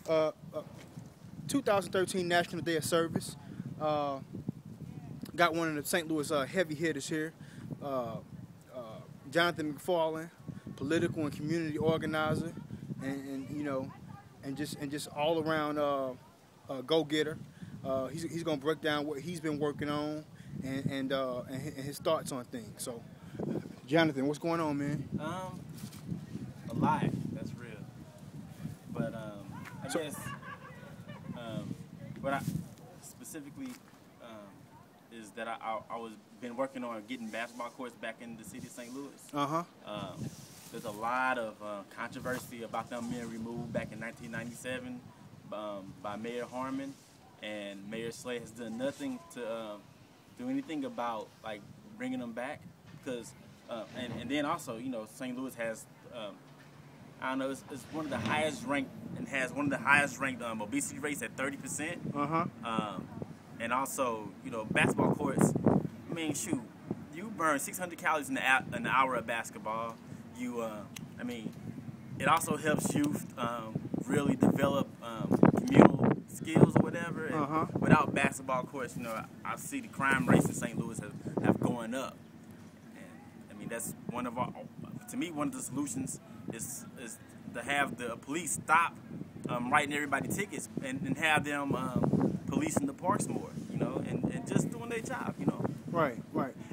uh, uh, 2013 National Day of Service. Got one of the St. Louis heavy hitters here, Jonathan Mcfarland, political and community organizer, and you know, and just all around go-getter. He's gonna break down what he's been working on and his thoughts on things. So, Jonathan, what's going on, man? A lot. That's real. But I guess what I specifically is that I was been working on getting basketball courts back in the city of St. Louis. There's a lot of controversy about them being removed back in 1997 by Mayor Harmon, and Mayor Slay has done nothing to do anything about like bringing them back because and then also St. Louis has I don't know it's one of the highest ranked and has one of the highest ranked obesity rates at 30%. And also basketball courts. I mean, shoot, you burn 600 calories in an hour of basketball. I mean, it also helps youth really develop communal skills or whatever. And without basketball courts, I see the crime rates in St. Louis have going up. And I mean, that's one of the solutions is to have the police stop writing everybody tickets and have them policing the parks more, and just doing their job, Right.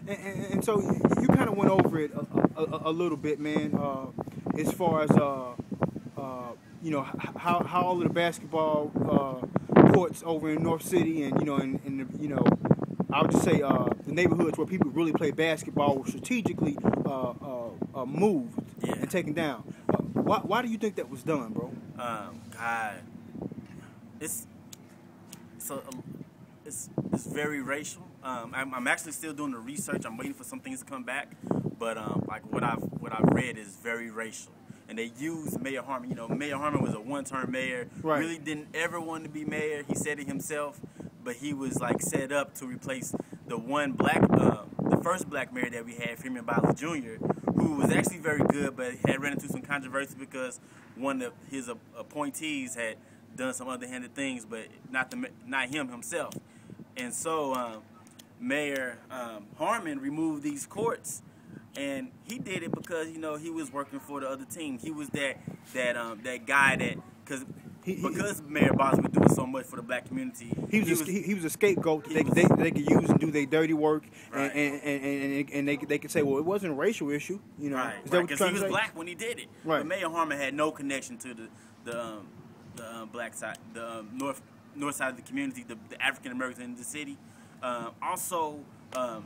And so you kind of went over it a little bit, man, as far as, how all of the basketball courts over in North City and, I would just say the neighborhoods where people really play basketball were strategically moved and taken down. Why do you think that was done, bro? God, it's very racial. I'm actually still doing the research. I'm waiting for some things to come back, but like what I've read is very racial. And they use Mayor Harmon. Mayor Harmon was a one-term mayor. Right. Really didn't ever want to be mayor. He said it himself, but he was like set up to replace the first black mayor that we had, Freeman Bowley Jr., who was actually very good, but had run into some controversy because one of his appointees had done some underhanded things, but not him himself. And so Mayor Harmon removed these courts, and he did it because he was working for the other team. He was that guy that because Mayor Boswell was doing so much for the black community. He was a scapegoat that they could use and do their dirty work, right. and they could say, well, it wasn't a racial issue, Right, because he was black when he did it. Right. But Mayor Harmon had no connection to the black side, the north side of the community, the African Americans in the city. Also, I'm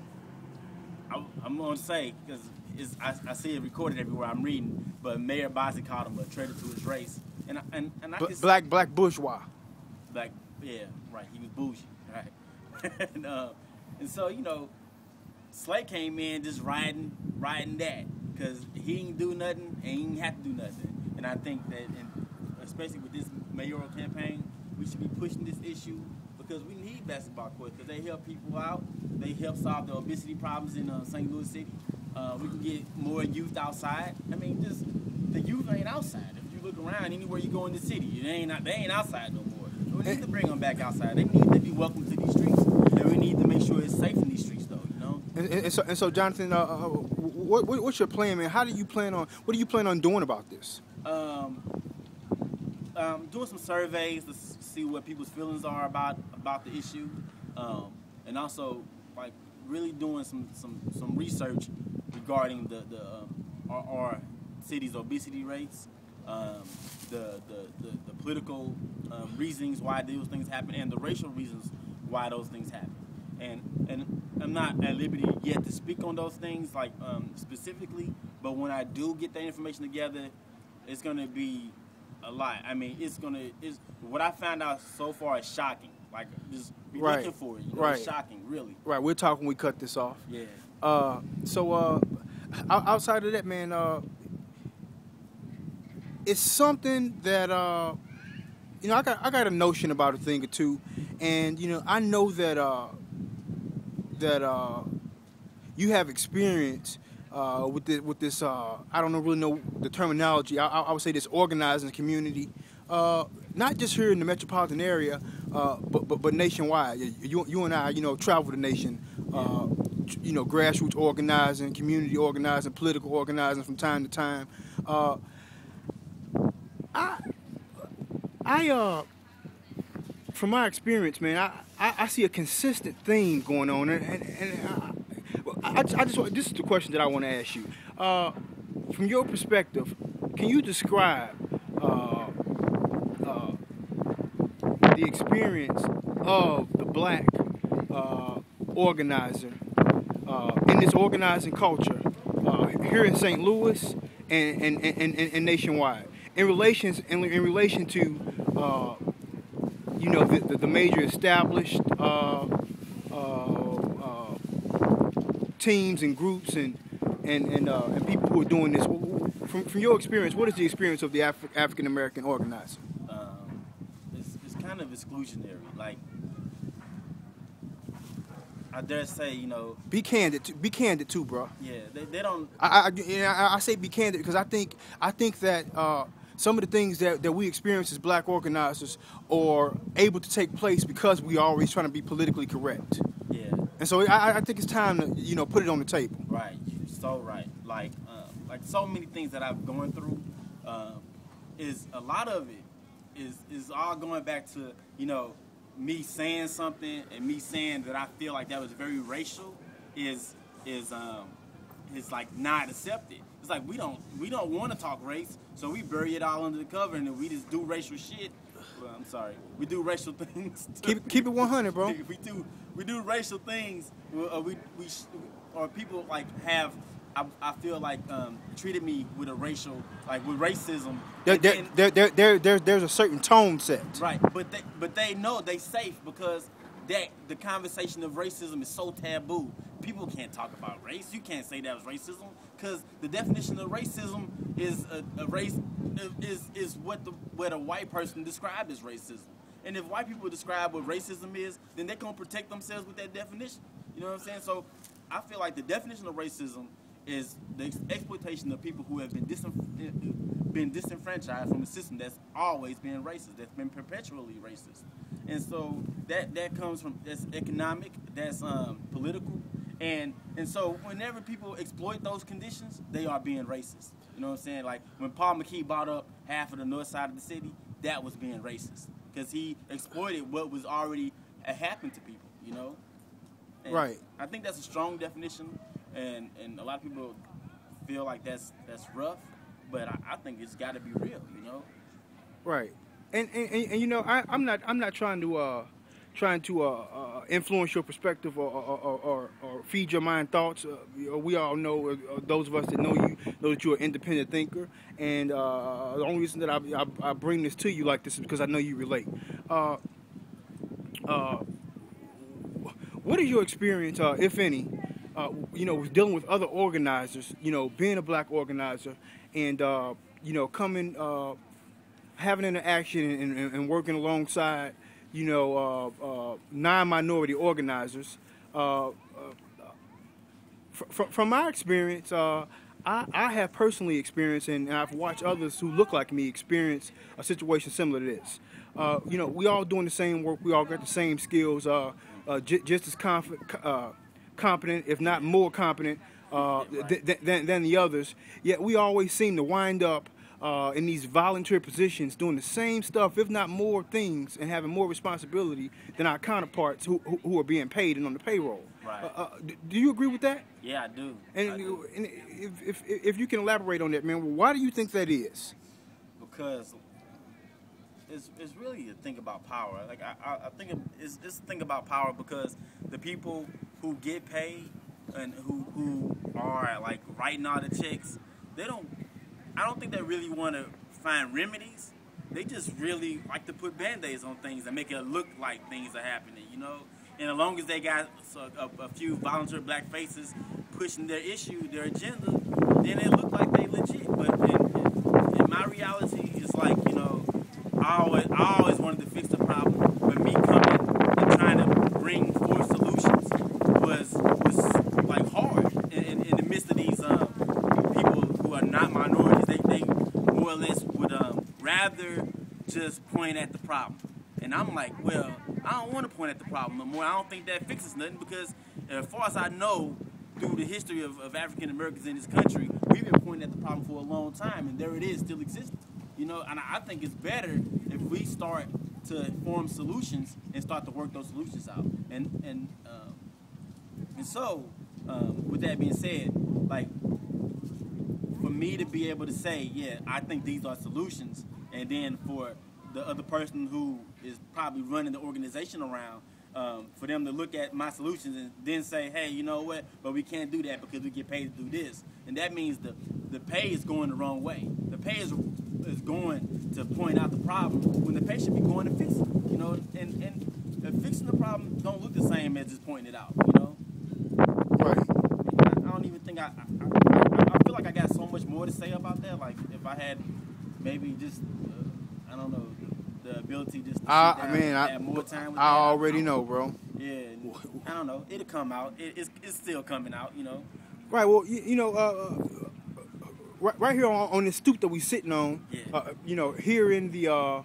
going to say, because I see it recorded everywhere I'm reading, but Mayor Boswell called him a traitor to his race. And I just, black bourgeois. Black, yeah, right. He was bougie, right? and so Slay came in just riding that because he didn't do nothing and he didn't have to do nothing. And I think that, especially with this mayoral campaign, we should be pushing this issue because we need basketball courts because they help people out. They help solve the obesity problems in St. Louis City. We can get more youth outside. I mean, just the youth ain't outside. Look around anywhere you go in the city, they ain't outside no more. We need to bring them back outside. They need to be welcome to these streets, and we need to make sure it's safe in these streets, though. And so, Jonathan, what's your plan, man? What do you plan on doing about this? Doing some surveys to see what people's feelings are about the issue, and also like really doing some research regarding our city's obesity rates. The political reasons why those things happen and the racial reasons why those things happen. And I'm not at liberty yet to speak on those things like specifically, but when I do get that information together, it's going to be a lot. I mean, it's what I found out so far is shocking. Like, just be looking for it. It's shocking, really. Right, we're talking, we cut this off. Yeah. So outside of that, man, it's something that I got a notion about a thing or two, and I know that you have experience with this. I don't really know the terminology. I would say this organizing community not just here in the metropolitan area, but nationwide. You and I, travel the nation. Grassroots organizing, community organizing, political organizing from time to time. From my experience, man, I see a consistent theme going on, this is the question that I want to ask you. From your perspective, can you describe the experience of the black organizer in this organizing culture here in St. Louis and nationwide, in relation to the major established teams and groups and people who are doing this? From your experience, what is the experience of the African American organizer? It's kind of exclusionary. Like, I dare say, Be candid too, bro. Yeah, they don't. I say be candid because I think that some of the things that we experience as black organizers are able to take place because we are always trying to be politically correct. Yeah. And so I think it's time to put it on the table. Right. You're so right. Like so many things that I've gone through, is a lot of it is all going back to me saying something and me saying that I feel like that was very racial is like not accepted. It's like we don't want to talk race, so we bury it all under the cover and we just do racial shit. Well, I'm sorry, we do racial things. Keep it 100, bro. we do racial things. Or people like have. I feel like treated me with a racial, like with racism. There's a certain tone set. Right, but they know they safe because the conversation of racism is so taboo. People can't talk about race. You can't say that was racism because the definition of racism is a race is what a white person described as racism. And if white people describe what racism is, then they're gonna protect themselves with that definition. You know what I'm saying? So I feel like the definition of racism is the exploitation of people who have been disenfranchised from a system that's always been racist, that's been perpetually racist. And so that comes from, that's economic, that's political, and so whenever people exploit those conditions, they are being racist. You know what I'm saying? Like when Paul McKee bought up half of the north side of the city, that was being racist because he exploited what was already happened to people. And right. I think that's a strong definition. And a lot of people feel like that's rough, but I think it's got to be real, Right, and I'm not trying to influence your perspective or feed your mind thoughts. We all know, those of us that know you know that you're an independent thinker, and the only reason that I bring this to you like this is because I know you relate. What is your experience, if any? Dealing with other organizers, being a black organizer and, coming, having interaction and working alongside, non-minority organizers. From my experience, I have personally experienced, and I've watched others who look like me experience a situation similar to this. We all doing the same work. We all got the same skills, just as competent, if not more competent, than the others. Yet we always seem to wind up in these volunteer positions doing the same stuff, if not more things, and having more responsibility than our counterparts who are being paid and on the payroll. Right. Do you agree with that? Yeah, I do. And if you can elaborate on that, man, why do you think that is? Because it's really a thing about power. Like I think it's a thing about power because the people who get paid and who are like writing all the checks, I don't think they really want to find remedies. They just really like to put band-aids on things and make it look like things are happening, And as long as they got a few volunteer black faces pushing their issue, their agenda, then it look like they legit. But in my reality, it's like, I always wanted to fix the problem, but me coming and trying to bring forth solutions was like hard in the midst of these people who are not minorities. They more or less would rather just point at the problem. And I'm like, well, I don't want to point at the problem no more. I don't think that fixes nothing because as far as I know, through the history of African Americans in this country, we've been pointing at the problem for a long time, and there it is, still existing. You know, and I think it's better if we start to form solutions and start to work those solutions out. And so, with that being said, like, for me to be able to say, yeah, I think these are solutions, and then for the other person who is probably running the organization around, for them to look at my solutions and then say, hey, you know what, but we can't do that because we get paid to do this. And that means the pay is going the wrong way. The pay is going to point out the problem when the pay should be going to fix it. You know, and fixing the problem don't look the same as just pointing it out, you know? Right. I don't even think I feel like I got so much more to say about that. Like, if I had maybe just, I don't know, the ability just to sit down and have more time with that. I already know, bro. Yeah, I don't know. It'll come out. It's still coming out, you know. Right. Well, you know, right here on this stoop that we sitting on, yeah. You know, here in the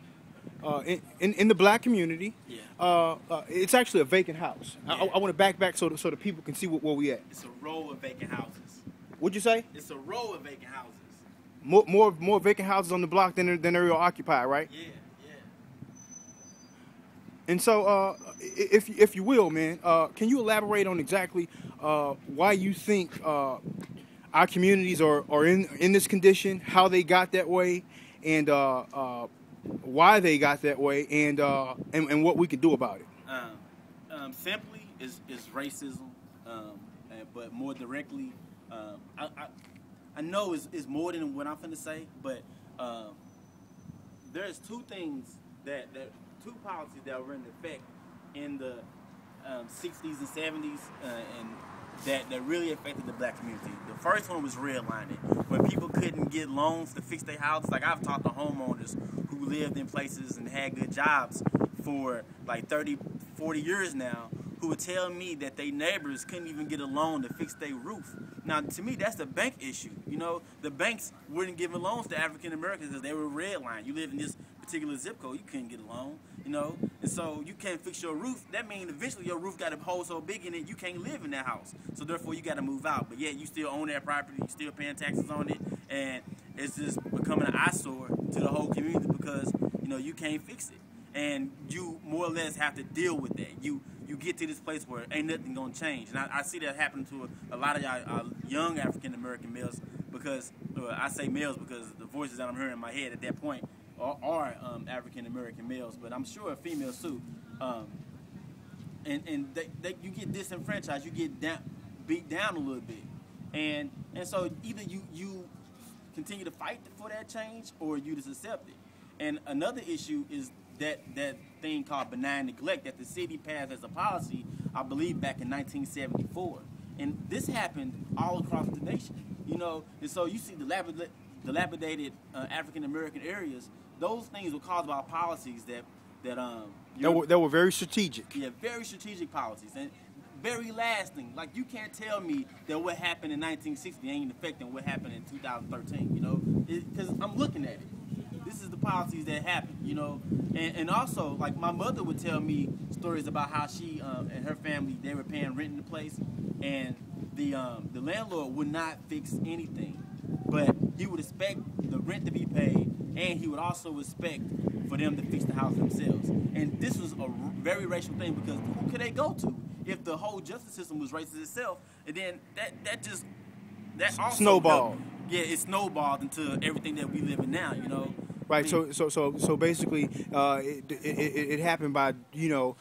in the black community, yeah. it's actually a vacant house. Yeah. I want to back so the people can see where we at. It's a row of vacant houses. What'd you say? It's a row of vacant houses. More vacant houses on the block than are occupied, right? Yeah. And so, if you will, man, can you elaborate on exactly why you think our communities are in this condition, how they got that way, and why they got that way, and what we can do about it? Simply is racism, but more directly, I know it's more than what I'm finna say, but there's two things two policies that were in effect in the 60s and 70s and that really affected the black community. The first one was redlining, when people couldn't get loans to fix their houses. Like, I've talked to homeowners who lived in places and had good jobs for like 30, 40 years now, who would tell me that their neighbors couldn't even get a loan to fix their roof. Now, to me, that's a bank issue. You know, the banks weren't giving loans to African Americans because they were redlined. You live in this particular zip code, you couldn't get a loan, you know, and so you can't fix your roof. That means eventually your roof got a hole so big in it you can't live in that house. So therefore you got to move out. But yet you still own that property, you still paying taxes on it, and it's just becoming an eyesore to the whole community because, you know, you can't fix it. And you more or less have to deal with that. You get to this place where ain't nothing gonna change. And I see that happen to a lot of y'all young African American males, because I say males because the voices that I'm hearing in my head at that point are African American males, but I'm sure females too. And you get disenfranchised, you get beat down a little bit, and so either you continue to fight for that change or you just accept it. And another issue is that thing called benign neglect that the city passed as a policy, I believe, back in 1974. And this happened all across the nation, you know. And so you see dilapidated African American areas. Those things were caused by policies that were very strategic. Yeah, very strategic policies and very lasting. Like, you can't tell me that what happened in 1960 ain't affecting what happened in 2013. You know, because I'm looking at it. This is the policies that happened, you know, and also, like, my mother would tell me stories about how she and her family, they were paying rent in the place, and the landlord would not fix anything, but he would expect the rent to be paid, and he would also expect for them to fix the house themselves. And this was a very racial thing, because who could they go to if the whole justice system was racist itself? And then that also snowballed. Yeah, it snowballed into everything that we live in now, you know. Right. So basically, it happened by, you know,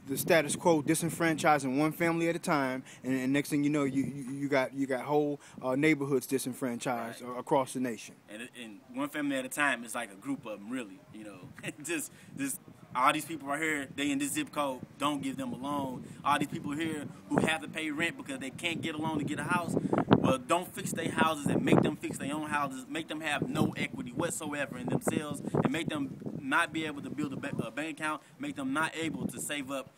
the status quo disenfranchising one family at a time, and next thing you know, you got whole neighborhoods disenfranchised across the nation. And one family at a time is like a group of them, really. You know, just all these people right here, they in this zip code, don't give them a loan. All these people here who have to pay rent because they can't get a loan to get a house, well, don't fix their houses and make them fix their own houses, make them have no equity whatsoever in themselves, and make them not be able to build a bank account, make them not able to save up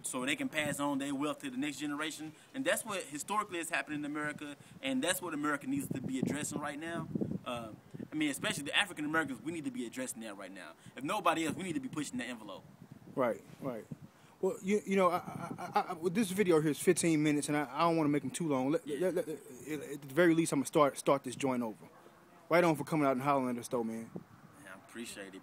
so they can pass on their wealth to the next generation. And that's what historically has happened in America, and that's what America needs to be addressing right now. I mean, especially the African Americans, we need to be addressing that right now. If nobody else, we need to be pushing the envelope. Right. Well, you know, this video here is 15 minutes, and I don't want to make them too long. At the very least, I'm gonna start this joint over. Right on for coming out and hollering at us, though, man. Yeah, I appreciate it.